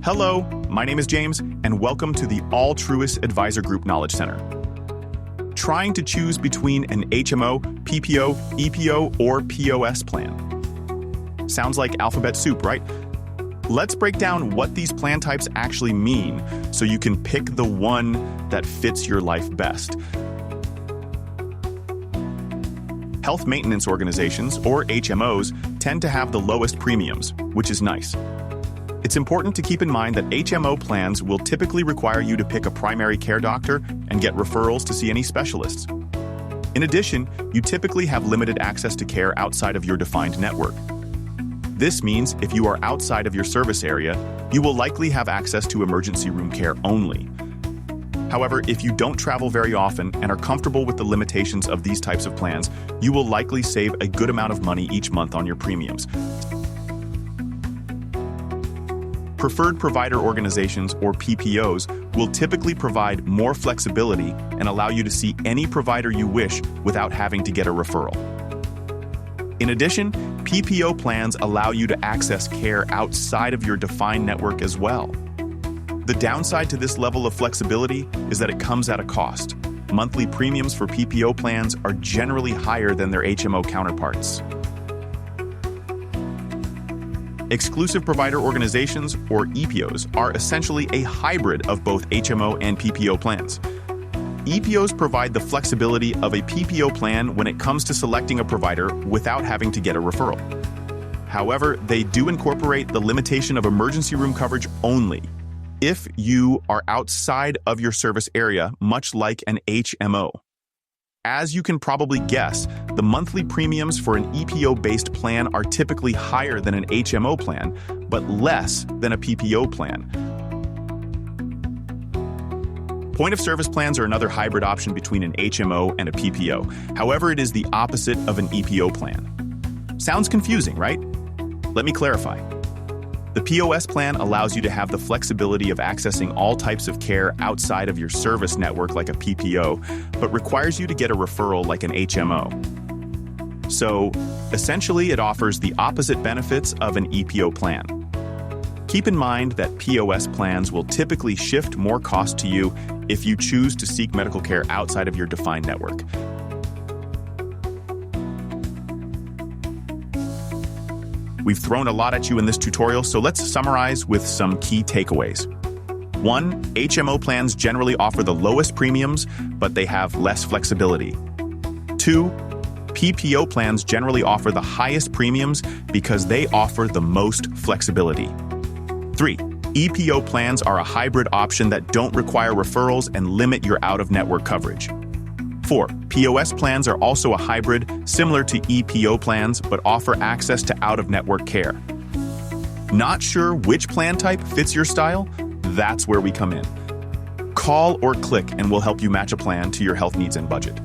Hello, my name is James, and welcome to the Altruis Advisor Group Knowledge Center. Trying to choose between an HMO, PPO, EPO, or POS plan. Sounds like alphabet soup, right? Let's break down what these plan types actually mean so you can pick the one that fits your life best. Health maintenance organizations, or HMOs, tend to have the lowest premiums, which is nice. It's important to keep in mind that HMO plans will typically require you to pick a primary care doctor and get referrals to see any specialists. In addition, you typically have limited access to care outside of your defined network. This means if you are outside of your service area, you will likely have access to emergency room care only. However, if you don't travel very often and are comfortable with the limitations of these types of plans, you will likely save a good amount of money each month on your premiums. Preferred provider organizations, or PPOs, will typically provide more flexibility and allow you to see any provider you wish without having to get a referral. In addition, PPO plans allow you to access care outside of your defined network as well. The downside to this level of flexibility is that it comes at a cost. Monthly premiums for PPO plans are generally higher than their HMO counterparts. Exclusive provider organizations, or EPOs, are essentially a hybrid of both HMO and PPO plans. EPOs provide the flexibility of a PPO plan when it comes to selecting a provider without having to get a referral. However, they do incorporate the limitation of emergency room coverage only if you are outside of your service area, much like an HMO. As you can probably guess, the monthly premiums for an EPO-based plan are typically higher than an HMO plan, but less than a PPO plan. Point-of-service plans are another hybrid option between an HMO and a PPO. However, it is the opposite of an EPO plan. Sounds confusing, right? Let me clarify. The POS plan allows you to have the flexibility of accessing all types of care outside of your service network like a PPO, but requires you to get a referral like an HMO. So, essentially, it offers the opposite benefits of an EPO plan. Keep in mind that POS plans will typically shift more cost to you if you choose to seek medical care outside of your defined network. We've thrown a lot at you in this tutorial, so let's summarize with some key takeaways. 1. HMO plans generally offer the lowest premiums, but they have less flexibility. 2. PPO plans generally offer the highest premiums because they offer the most flexibility. 3. EPO plans are a hybrid option that don't require referrals and limit your out-of-network coverage. 4. POS plans are also a hybrid, similar to EPO plans, but offer access to out-of-network care. Not sure which plan type fits your style? That's where we come in. Call or click and we'll help you match a plan to your health needs and budget.